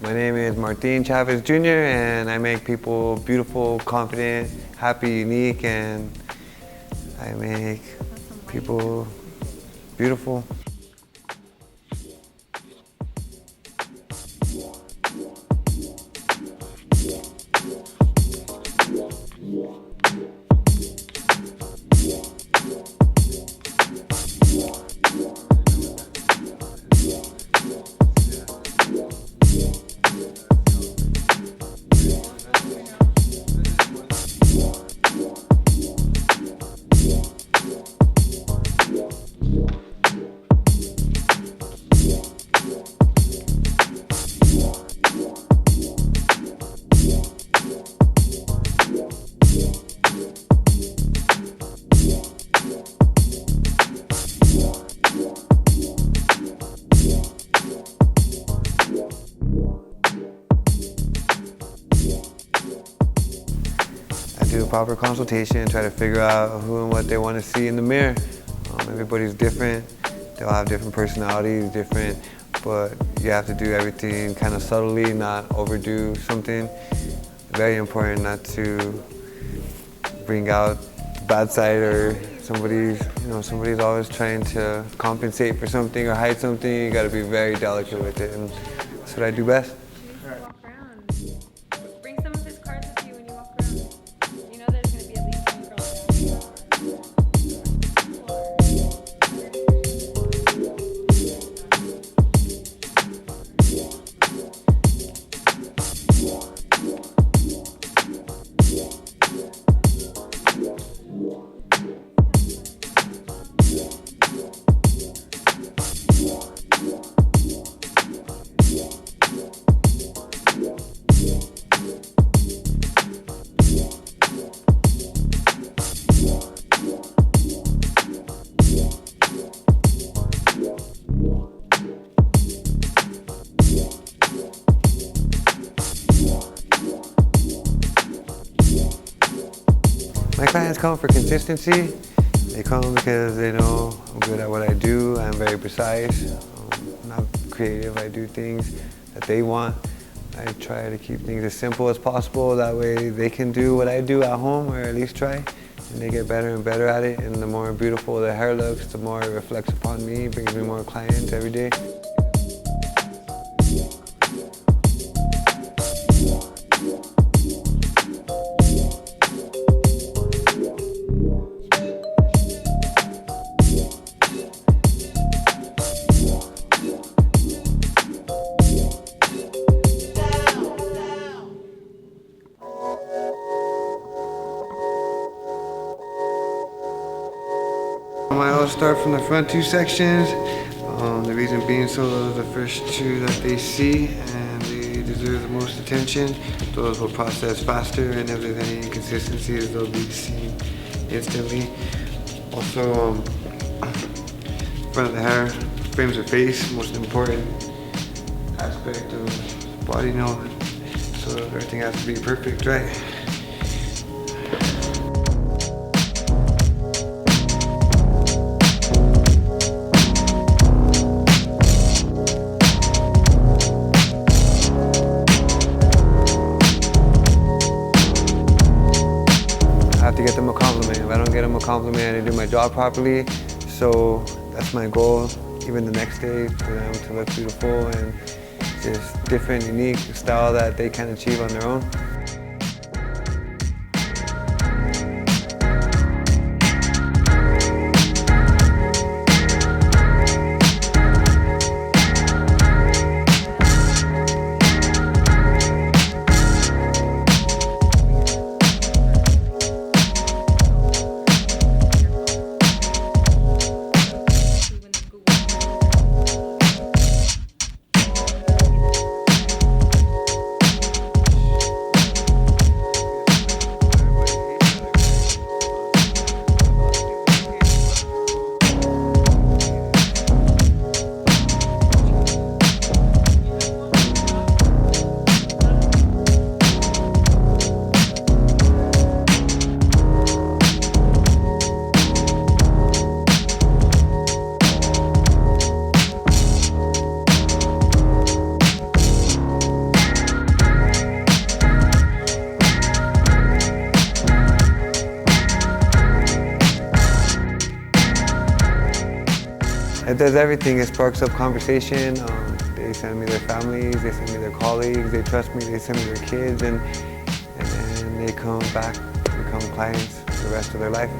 My name is Martino Jr. and I make people beautiful, confident, happy, unique, and I make people beautiful. Do a proper consultation, try to figure out who and what they want to see in the mirror. Everybody's different, they'll have different personalities, but you have to do everything kind of subtly, not overdo something. Very important not to bring out the bad side or somebody's always trying to compensate for something or hide something. You got to be very delicate with it, and that's what I do best. Walk around. Bring some of his cards with you when you walk around. You know there's going to be at least one girl My clients come for consistency. They come because they know I'm good at what I do. I'm very precise. I'm not creative. I do things that they want. I try to keep things as simple as possible. That way they can do what I do at home, or at least try, and they get better and better at it. And the more beautiful their hair looks, the more it reflects upon me, brings me more clients every day. I always start from the front two sections. The reason being so those are the first two that they see and they deserve the most attention. Those will process faster, and if there's any inconsistencies, they'll be seen instantly. Also, front of the hair frames the face, most important aspect of the body, so everything has to be perfect, right? I have to get them a compliment. If I don't get them a compliment, I didn't do my job properly. So that's my goal, even the next day, for them to look beautiful and just different, unique style that they can achieve on their own. it does everything. It sparks up conversation. They send me their families, they send me their colleagues, they trust me, they send me their kids, and then they come back, become clients for the rest of their life.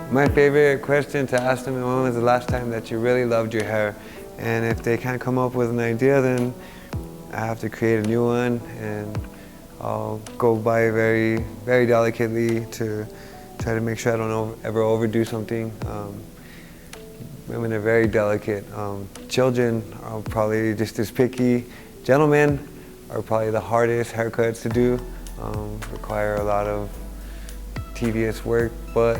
My favorite question to ask them is, when was the last time that you really loved your hair? And if they can't come up with an idea, then I have to create a new one, and I'll go by very, very delicately to try to make sure I don't ever overdo something. Women are very delicate. Children are probably just as picky. Gentlemen are probably the hardest haircuts to do, require a lot of tedious work, but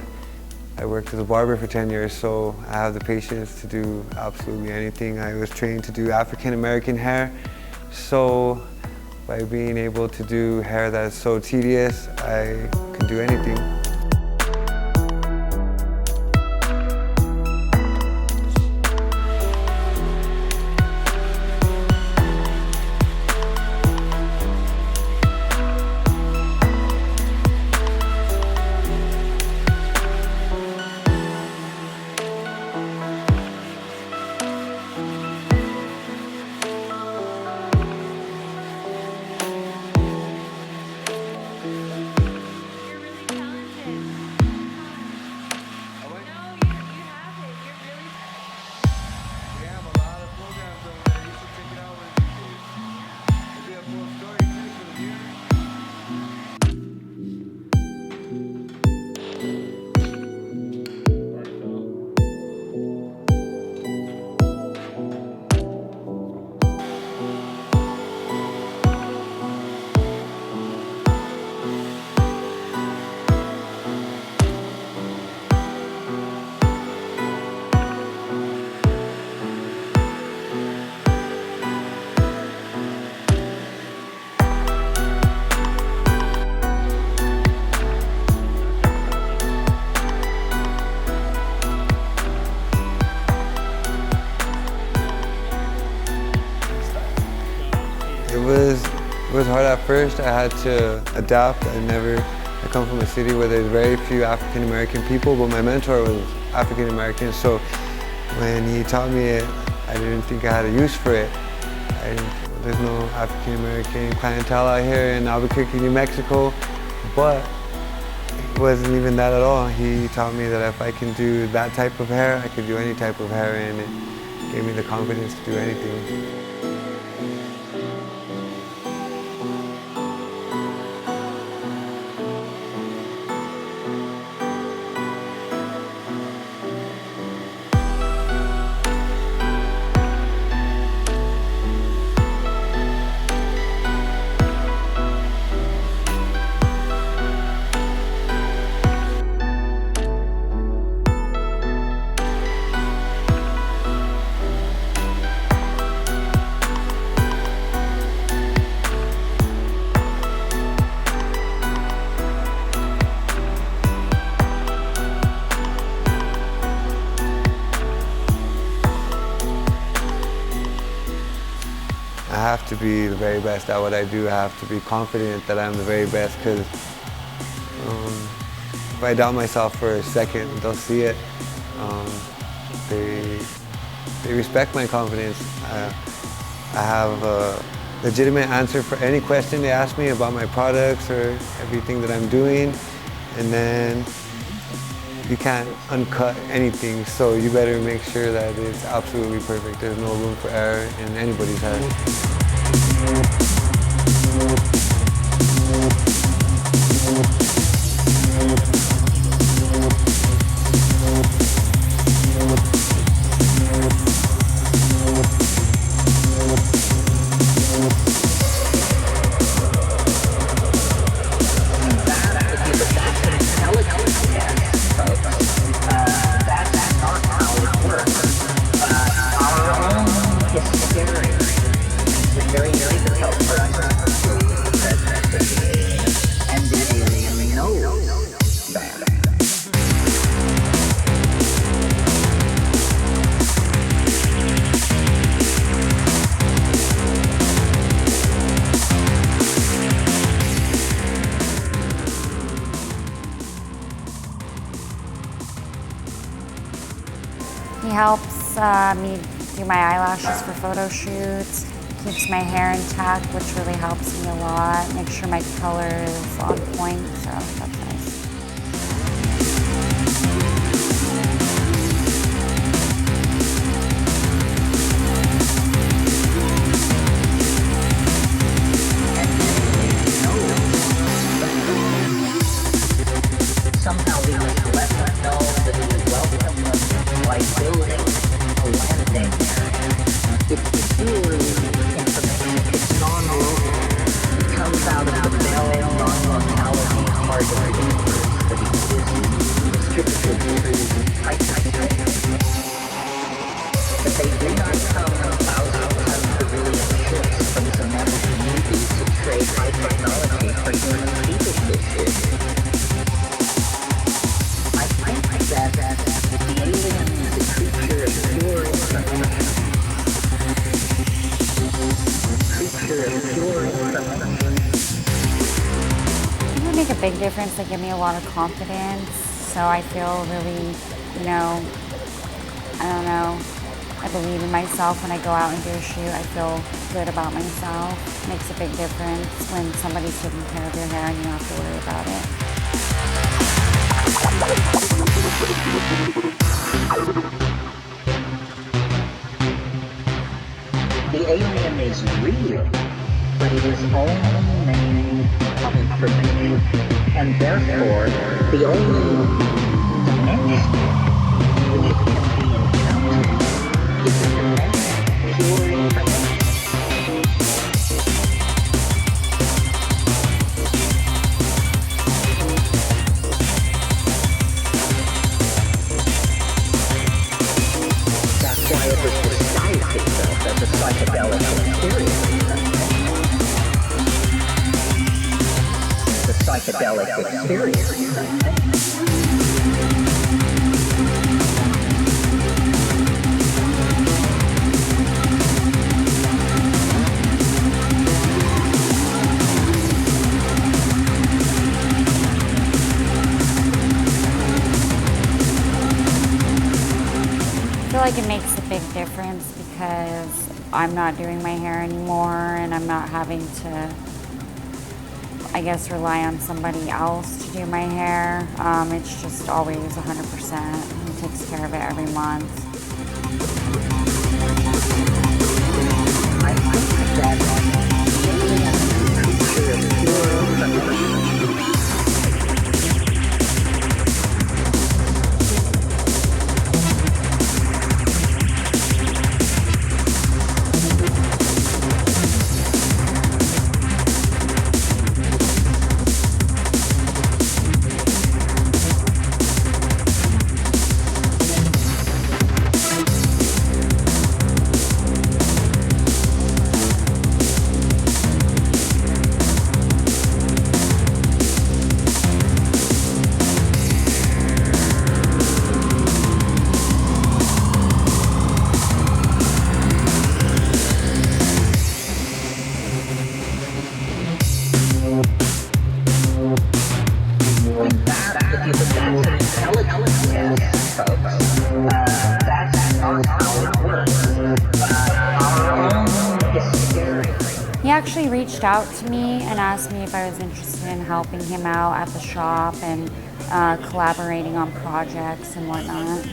I worked as a barber for 10 years, so I have the patience to do absolutely anything. I was trained to do African American hair, so by being able to do hair that's so tedious, I can do anything. It was hard at first. I had to adapt. I come from a city where there's very few African American people, but my mentor was African American, so when he taught me it, I didn't think I had a use for it. There's no African American clientele out here in Albuquerque, New Mexico, but it wasn't even that at all. He taught me that if I can do that type of hair, I could do any type of hair, and it gave me the confidence to do anything. I have to be the very best at what I do. I have to be confident that I'm the very best, because if I doubt myself for a second, they'll see it. They respect my confidence. I have a legitimate answer for any question they ask me about my products or everything that I'm doing, and then you can't uncut anything, so you better make sure that it's absolutely perfect. There's no room for error in anybody's hair. He helps me do my eyelashes for photo shoots, keeps my hair intact, which really helps me a lot, makes sure my color is on point, so that's nice. Somehow we must let them know that we welcome them by building a landing area. It's pure information. It's non-local. It comes out of the Bell non-locality part of the universe that exists distributed through type. But they do not come thousands of brilliant ships from some other communities to trade high technology for human people issues. That the alien is a creature of pure information. It would make a big difference. They give me a lot of confidence, so I feel really, I don't know, I believe in myself when I go out and do a shoot. I feel good about myself. It makes a big difference when somebody's taking care of your hair and you don't have to worry about it. The alien is real, but it is only information, and therefore the only dimension which it can be encountered is the dimension of pure information. Why it was disguised itself as a psychedelic experience. The psychedelic experience. I feel like it makes a big difference because I'm not doing my hair anymore and I'm not having to, I guess, rely on somebody else to do my hair. It's just always 100%. He takes care of it every month. I think that picture of pure information. He actually reached out to me and asked me if I was interested in helping him out at the shop and collaborating on projects and whatnot.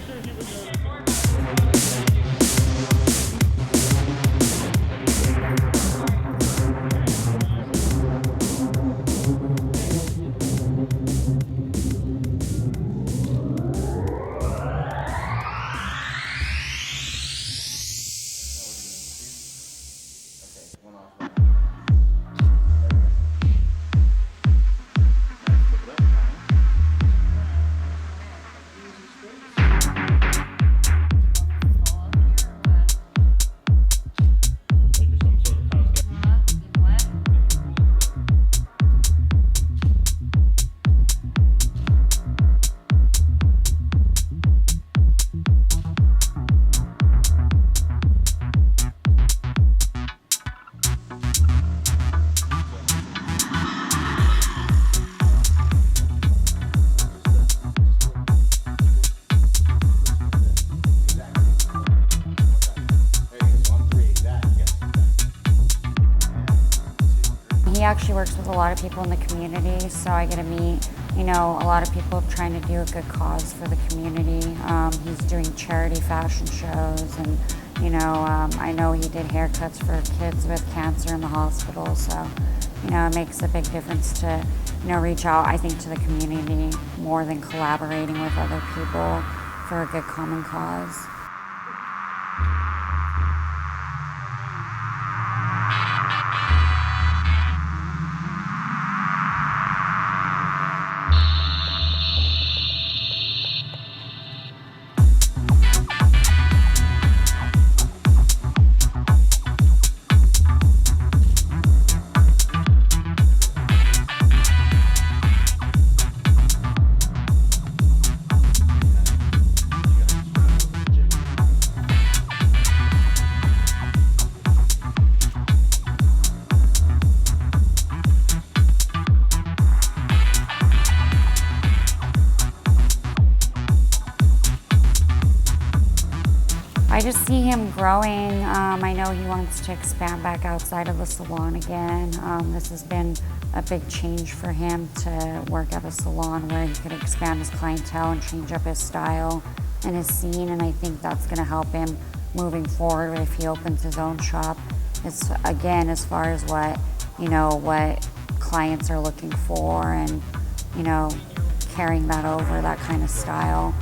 actually works with a lot of people in the community, so I get to meet, you know, a lot of people trying to do a good cause for the community. He's doing charity fashion shows, and you know, I know he did haircuts for kids with cancer in the hospital, so you know, it makes a big difference to, you know, reach out, I think, to the community more than collaborating with other people for a good common cause. I just see him growing. I know he wants to expand back outside of the salon again. This has been a big change for him to work at a salon where he could expand his clientele and change up his style and his scene, and I think that's gonna help him moving forward if he opens his own shop. It's, again, as far as what, you know, what clients are looking for and, you know, carrying that over, that kind of style.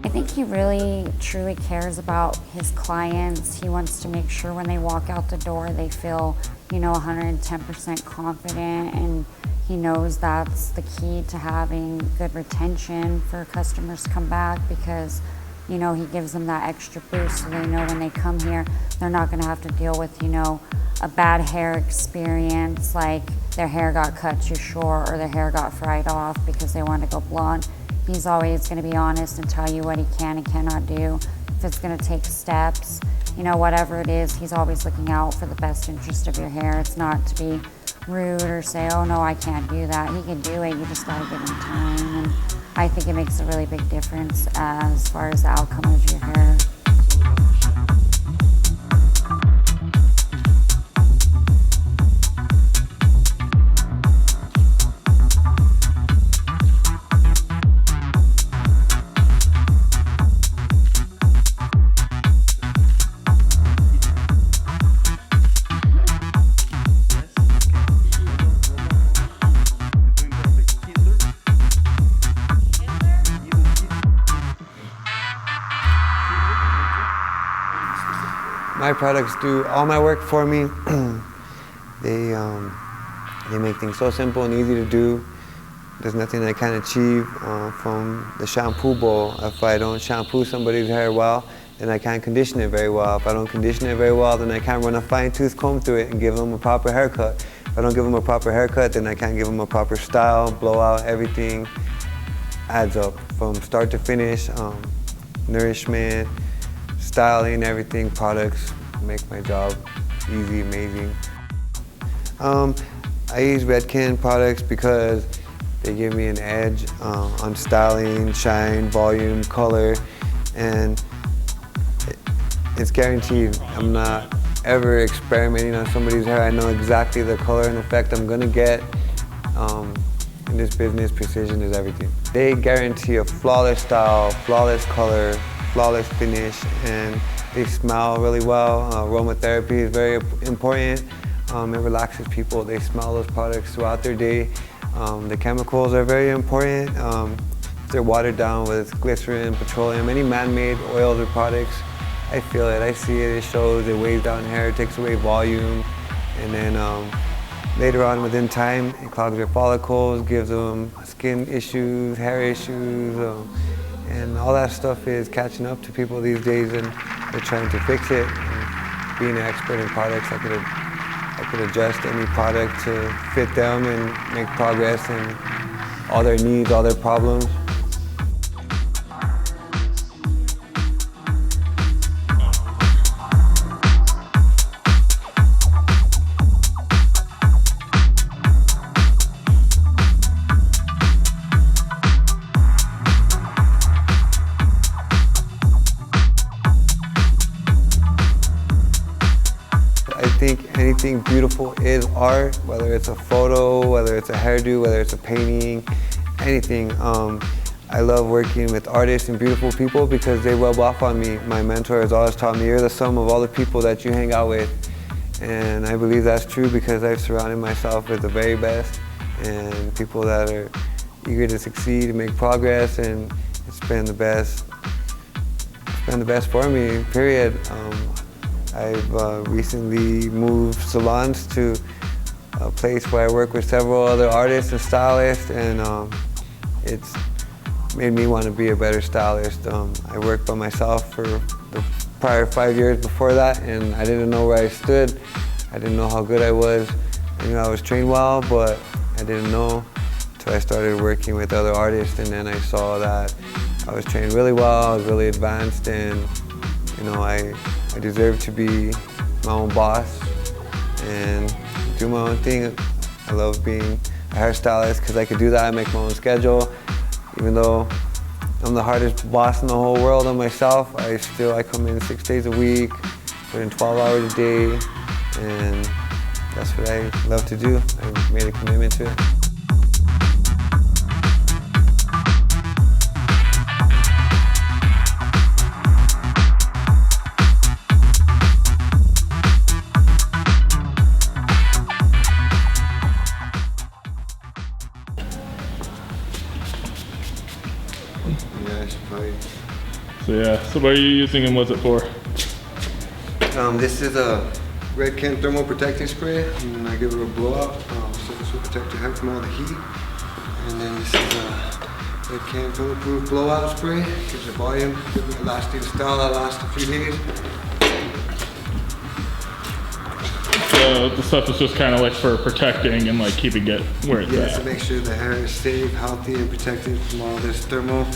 I think he really truly cares about his clients. He wants to make sure when they walk out the door they feel, you know, 110% confident, and he knows that's the key to having good retention for customers to come back, because, you know, he gives them that extra boost so they know when they come here they're not going to have to deal with, you know, a bad hair experience, like their hair got cut too short or their hair got fried off because they wanted to go blonde. He's always going to be honest and tell you what he can and cannot do. If it's going to take steps, you know, whatever it is, he's always looking out for the best interest of your hair. It's not to be rude or say, oh no, I can't do that. He can do it, you just got to give him time. And I think it makes a really big difference as far as the outcome of your hair. My products do all my work for me. They make things so simple and easy to do. There's nothing I can't achieve from the shampoo bowl. If I don't shampoo somebody's hair well, then I can't condition it very well. If I don't condition it very well, then I can't run a fine-tooth comb through it and give them a proper haircut. If I don't give them a proper haircut, then I can't give them a proper style, blowout, everything adds up from start to finish. Nourishment, styling, everything, products make my job easy, amazing. I use Redkin products because they give me an edge on styling, shine, volume, color, and it's guaranteed. I'm not ever experimenting on somebody's hair. I know exactly the color and effect I'm gonna get. In this business, precision is everything. They guarantee a flawless style, flawless color, flawless finish, and they smell really well. Aromatherapy is very important. It relaxes people. They smell those products throughout their day. The chemicals are very important. They're watered down with glycerin, petroleum, any man-made oils or products. I feel it, I see it, it shows, it weighs down hair, it takes away volume, and then later on within time, it clogs their follicles, gives them skin issues, hair issues, and all that stuff is catching up to people these days, and they're trying to fix it. And being an expert in products, I could adjust any product to fit them and make progress in all their needs, all their problems. I think anything beautiful is art, whether it's a photo, whether it's a hairdo, whether it's a painting, anything. I love working with artists and beautiful people because they rub off on me. My mentor has always taught me, you're the sum of all the people that you hang out with. And I believe that's true because I've surrounded myself with the very best and people that are eager to succeed and make progress, and it's been the best for me, period. I've recently moved salons to a place where I work with several other artists and stylists, and it's made me want to be a better stylist. I worked by myself for the prior 5 years before that, and I didn't know where I stood. I didn't know how good I was. I knew I was trained well, but I didn't know until I started working with other artists, and then I saw that I was trained really well, I was really advanced, and I deserve to be my own boss and do my own thing. I love being a hairstylist because I could do that. I make my own schedule. Even though I'm the hardest boss in the whole world on myself, I come in 6 days a week, put in 12 hours a day, and that's what I love to do. I made a commitment to it. Yeah, I should probably. So what are you using and what's it for? This is a Redkin thermal protecting spray, and I give it a blowout, so this will protect your hair from all the heat. And then this is a Redkin bulletproof blowout spray, gives it volume, gives it a lasting style that lasts a few days. So the stuff is just kind of like for protecting and like keeping it where it's Yes, at. to make sure the hair is safe, healthy, and protected from all this thermal.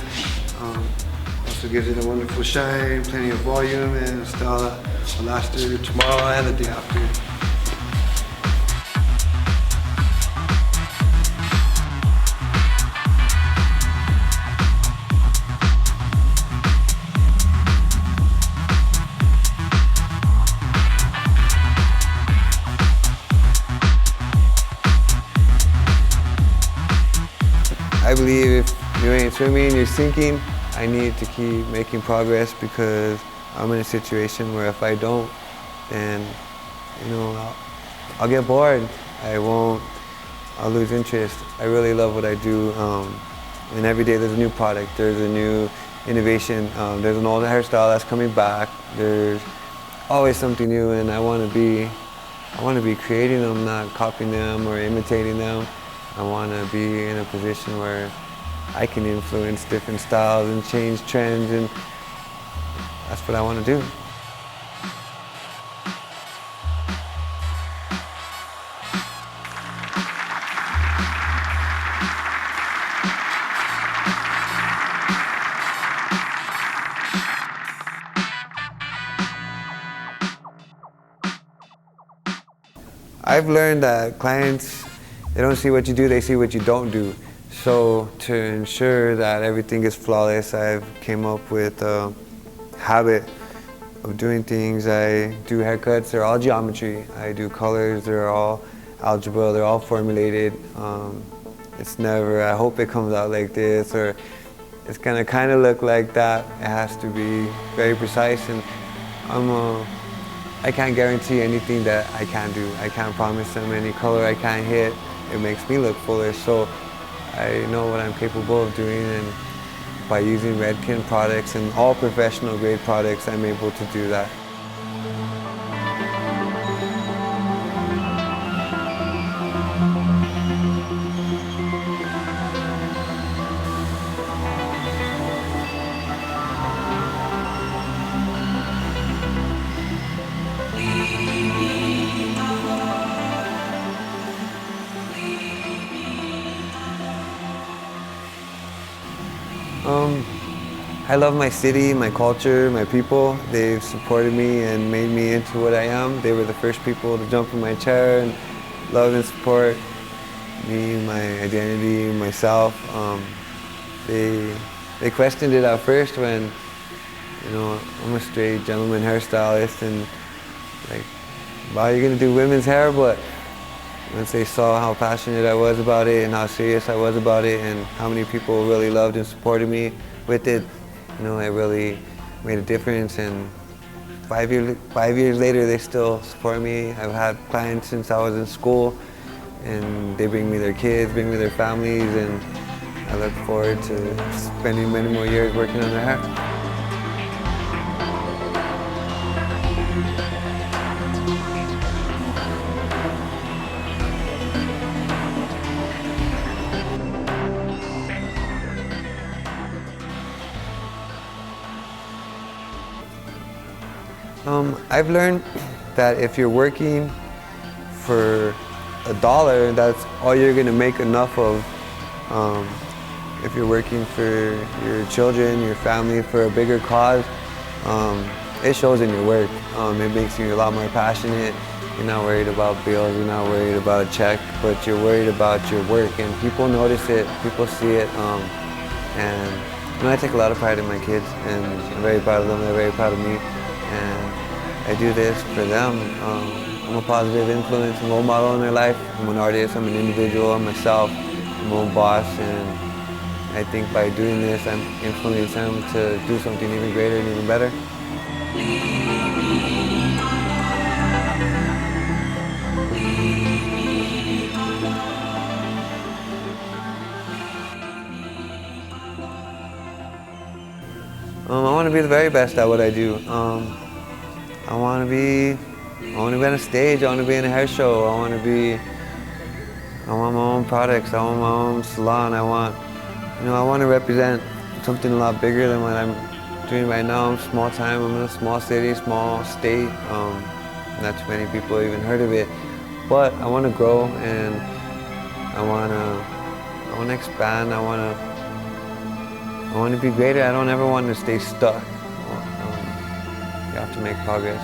Also gives it a wonderful shine, plenty of volume, and a style that will last through tomorrow and the day after. I believe if you ain't swimming, you're sinking. I need to keep making progress because I'm in a situation where if I don't, then I'll get bored. I'll lose interest. I really love what I do, and every day there's a new product, there's a new innovation, there's an old hairstyle that's coming back. There's always something new, and I want to be creating them, not copying them or imitating them. I want to be in a position where I can influence different styles and change trends, and that's what I want to do. I've learned that clients, they don't see what you do, they see what you don't do. So to ensure that everything is flawless, I've came up with a habit of doing things. I do haircuts, they're all geometry. I do colors, they're all algebra, they're all formulated. It's never, I hope it comes out like this, or it's gonna kind of look like that. It has to be very precise, and I can't guarantee anything that I can't do. I can't promise them any color I can't hit. It makes me look fuller, so I know what I'm capable of doing, and by using Redkin products and all professional grade products, I'm able to do that. I love my city, my culture, my people. They've supported me and made me into what I am. They were the first people to jump in my chair and love and support me, my identity, myself. They questioned it at first when, you know, I'm a straight gentleman hairstylist and like, wow, you're gonna do women's hair? But once they saw how passionate I was about it and how serious I was about it and how many people really loved and supported me with it, you know, it really made a difference. And 5 years later, they still support me. I've had clients since I was in school, and they bring me their kids, bring me their families, and I look forward to spending many more years working on their hair. I've learned that if you're working for $1, that's all you're gonna make enough of. If you're working for your children, your family, for a bigger cause, it shows in your work. It makes you a lot more passionate. You're not worried about bills, you're not worried about a check, but you're worried about your work, and people notice it, people see it. And you know, I take a lot of pride in my kids, and I'm very proud of them, they're very proud of me. And I do this for them. I'm a positive influence and role model in their life. I'm an artist, I'm an individual, I'm myself, I'm my own boss, and I think by doing this, I'm influencing them to do something even greater and even better. I want to be the very best at what I do. I want to be on a stage, I want to be in a hair show, I want my own products, I want my own salon, I want to represent something a lot bigger than what I'm doing right now. I'm small time, I'm in a small city, small state, not too many people even heard of it, but I want to grow, and I want to expand, I want to be greater. I don't ever want to stay stuck. You have to make progress.